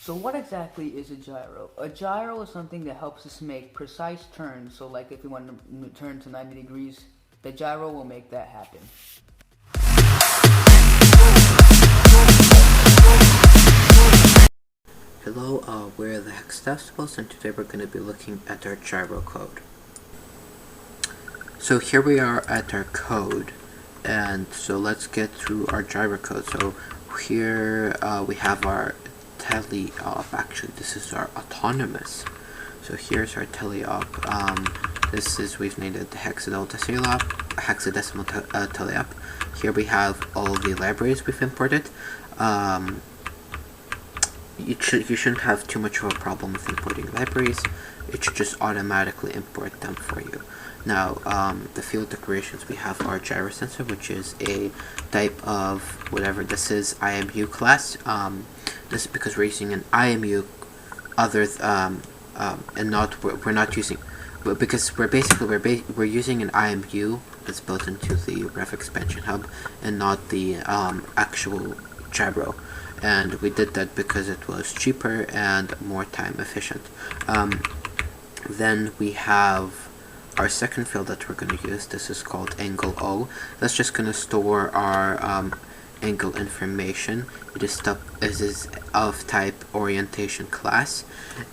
So what exactly is a gyro? A gyro is something that helps us make precise turns. So like if we want to turn to 90 degrees, the gyro will make that happen. Hello, we're the Hexadecimals, and today we're going to be looking at our gyro code. So here we are at our code, and so let's get through our gyro code. So here we have our teleop. Actually, this is our autonomous. So here's our teleop. We've named it the hexadecimal teleop. Here we have all the libraries we've imported. You shouldn't have too much of a problem with importing libraries. It should just automatically import them for you. Now, the field declarations, we have our gyro sensor, which is a type of whatever this is, IMU class. This is because we're using an IMU and we're not using, because we're using an IMU that's built into the ref expansion hub and not the actual gyro. And we did that because it was cheaper and more time efficient. Then we have our second field that we're going to use. This is called angle O. That's just going to store our angle information. It is of type orientation class,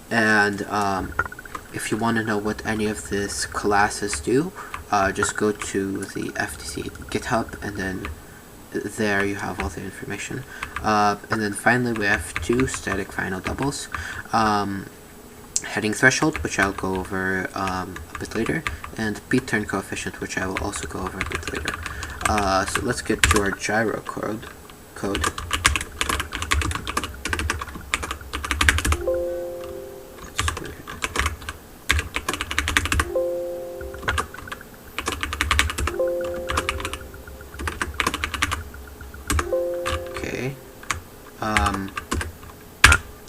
and if you want to know what any of these classes do, just go to the FTC GitHub, and then there you have all the information. And then finally we have two static final doubles. Heading threshold, which I'll go over a bit later, and p-turn coefficient, which I will also go over a bit later. So let's get to our gyro code. That's weird. Okay.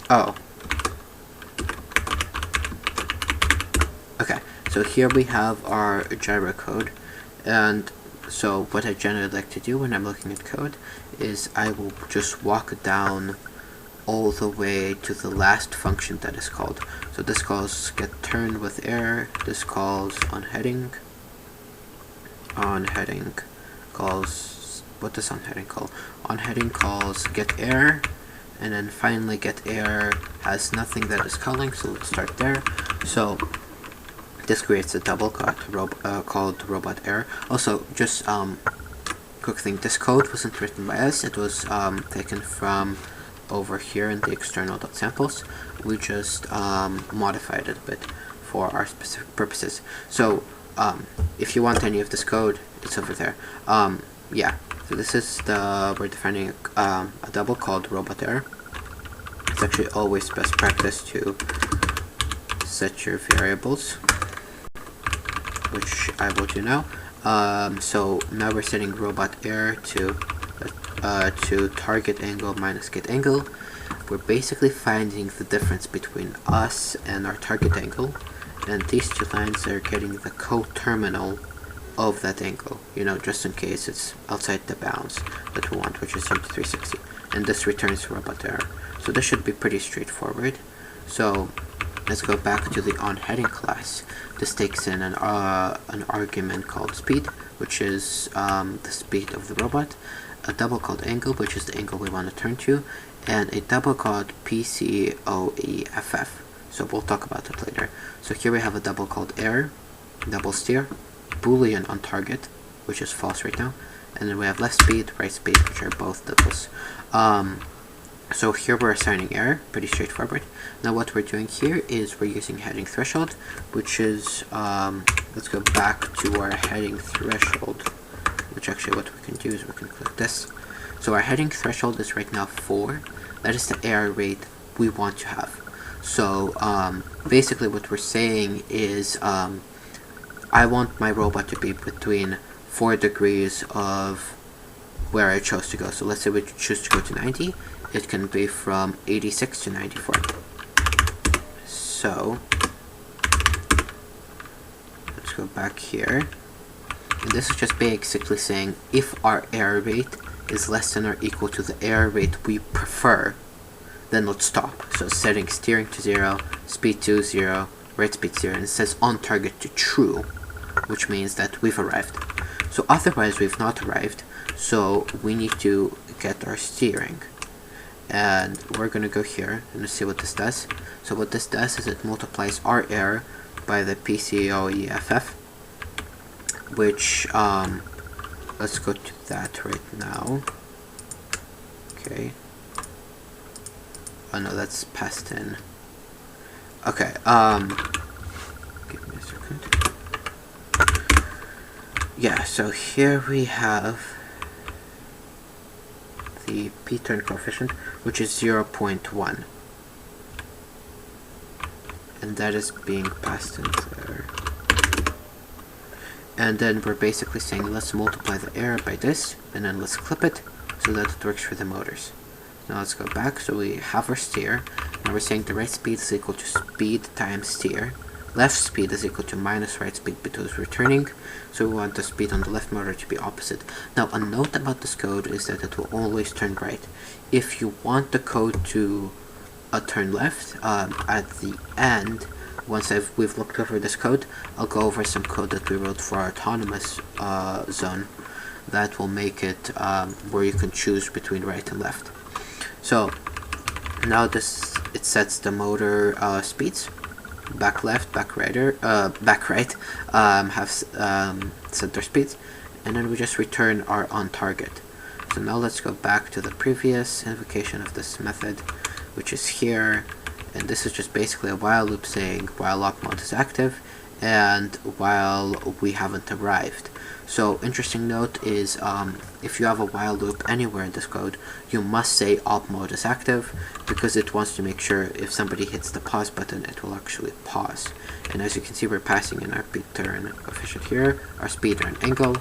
Oh. Okay, so here we have our gyro code, and so what I generally like to do when I'm looking at code is I will just walk down all the way to the last function that is called. So this calls get turn with error, this calls on heading calls, what does on heading call? On heading calls get error, and then finally get error has nothing that is calling, so let's start there. So this creates a double called robot error. Also, just quick thing, this code wasn't written by us. It was taken from over here in the external.samples. We just modified it a bit for our specific purposes. So if you want any of this code, it's over there. Yeah, so this is we're defining a double called robot error. It's actually always best practice to set your variables, which I will do now. So now we're setting robot error to target angle minus get angle. We're basically finding the difference between us and our target angle, and these two lines are getting the coterminal of that angle, just in case it's outside the bounds that we want, which is 360, and this returns robot error. So this should be pretty straightforward. So let's go back to the onHeading class. This takes in an argument called speed, which is the speed of the robot, a double called angle, which is the angle we want to turn to, and a double called PCOEFF. So we'll talk about that later. So here we have a double called error, double steer, boolean on target, which is false right now, and then we have left speed, right speed, which are both doubles. So here we're assigning error, pretty straightforward. Now what we're doing here is we're using heading threshold, which is, let's go back to our heading threshold, which actually what we can do is we can click this. So our heading threshold is right now 4. That is the error rate we want to have. So basically what we're saying is I want my robot to be between 4 degrees of where I chose to go. So let's say we choose to go to 90. It can be from 86 to 94. So let's go back here. And this is just basically saying if our error rate is less than or equal to the error rate we prefer, then let's stop. So setting steering to 0, speed to 0, right speed 0, and it says on target to true, which means that we've arrived. So otherwise we've not arrived, so we need to get our steering. And we're gonna go here and see what this does. So what this does is it multiplies our error by the PCOEFF, which let's go to that right now. Okay. Oh no, that's passed in. Okay, give me a second. Yeah, so here we have the p-turn coefficient, which is 0.1. And that is being passed in there. And then we're basically saying let's multiply the error by this, and then let's clip it so that it works for the motors. Now let's go back. So we have our steer. Now we're saying the right speed is equal to speed times steer. Left speed is equal to minus right speed because we're turning. So we want the speed on the left motor to be opposite. Now a note about this code is that it will always turn right. If you want the code to turn left, at the end, once we've looked over this code, I'll go over some code that we wrote for our autonomous zone that will make it where you can choose between right and left. So now it sets the motor speeds, back left, back right, have set their speeds, and then we just return our on target. So now let's go back to the previous invocation of this method, which is here, and this is just basically a while loop saying while op mode is active and while we haven't arrived. So interesting note is if you have a while loop anywhere in this code, you must say op mode is active, because it wants to make sure if somebody hits the pause button it will actually pause. And as you can see, we're passing in our p-turn coefficient here, our speed and angle,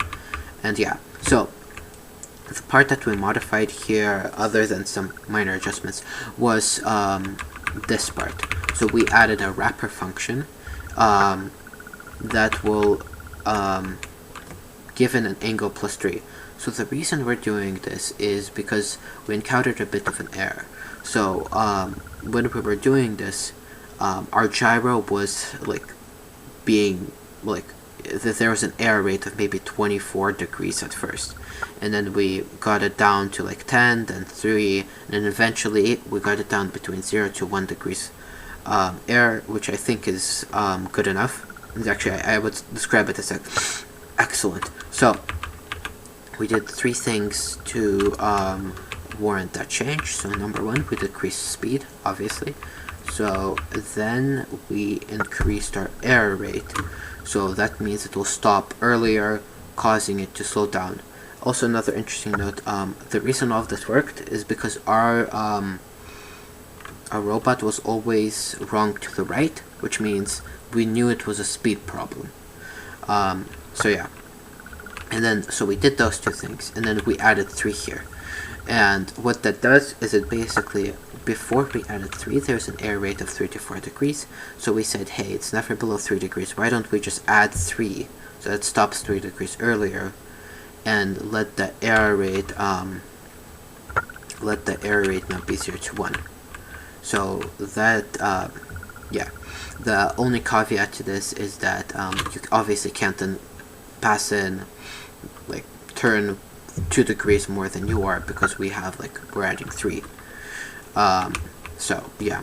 and yeah. So the part that we modified here, other than some minor adjustments, was this part. So we added a wrapper function that will given an angle plus 3. So the reason we're doing this is because we encountered a bit of an error. So when we were doing this, our gyro was being there was an error rate of maybe 24 degrees at first, and then we got it down to 10, then 3, and then eventually we got it down between 0 to 1 degrees error, which I think is good enough. And actually, I would describe it as excellent. So we did 3 things to warrant that change. So number 1, we decreased speed, obviously. So then we increased our error rate. So that means it will stop earlier, causing it to slow down. Also, another interesting note, the reason all of this worked is because our robot was always wrong to the right, which means we knew it was a speed problem. So yeah, and then so we did those 2 things, and then we added 3 here. And what that does is it basically, before we added 3, there's an error rate of 3 to 4 degrees. So we said, hey, it's never below 3 degrees. Why don't we just add 3 so that stops 3 degrees earlier, and let the error rate not be 0 to 1. So that yeah. The only caveat to this is that you obviously can't then pass in turn 2 degrees more than you are, because we have we're adding 3. So yeah.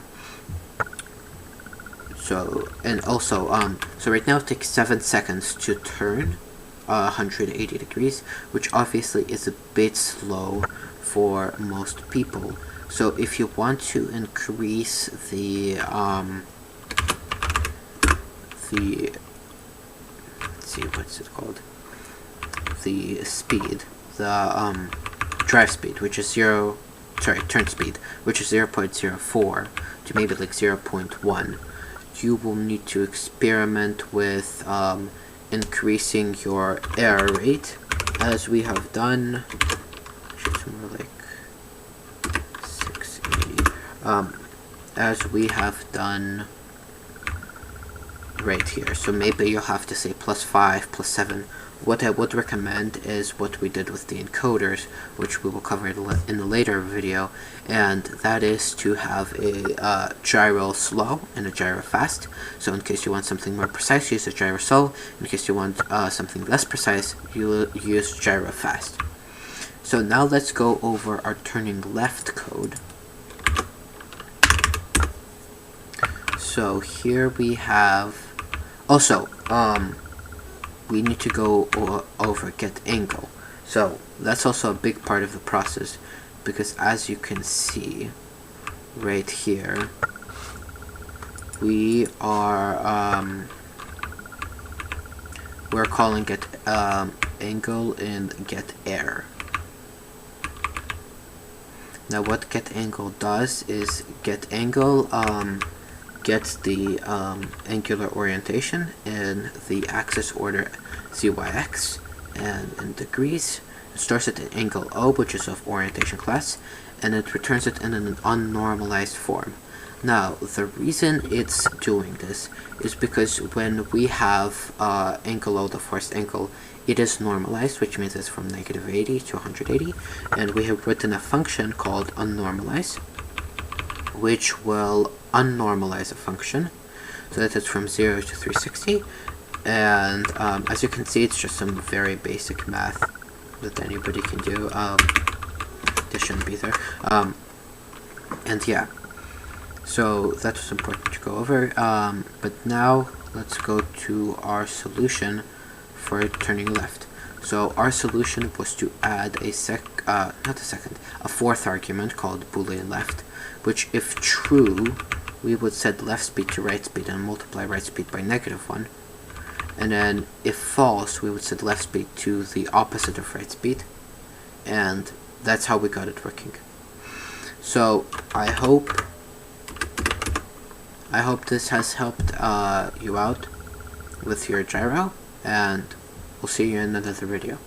So and also so right now it takes 7 seconds to turn 180 degrees, which obviously is a bit slow for most people. So if you want to increase the let's see, what's it called, the speed, the drive speed, which is turn speed, which is 0.04 to maybe 0.1, you will need to experiment with increasing your error rate, as we have done. It's more 680, as we have done right here. So maybe you'll have to say +5, +7, what I would recommend is what we did with the encoders, which we will cover in a later video, and that is to have a gyro slow and a gyro fast. So in case you want something more precise, use a gyro slow. In case you want something less precise, you use gyro fast. So now let's go over our turning left code. So here we have, also, we need to go over get angle. So that's also a big part of the process, because as you can see right here, we are we're calling get angle and get error. Now what get angle does is get angle gets the angular orientation in the axis order ZYX and in degrees. It stores it at angle O, which is of orientation class, and it returns it in an unnormalized form. Now, the reason it's doing this is because when we have angle O, the first angle, it is normalized, which means it's from -80 to 180, and we have written a function called unnormalize, which will unnormalize a function so that it's from 0 to 360, and as you can see, it's just some very basic math that anybody can do. This shouldn't be there, and yeah, so that was important to go over, but now let's go to our solution for turning left. So our solution was to add a fourth argument called Boolean left, which if true, we would set left speed to right speed and multiply right speed by -1. And then if false, we would set left speed to the opposite of right speed. And that's how we got it working. So I hope this has helped you out with your gyro, and we'll see you in another video.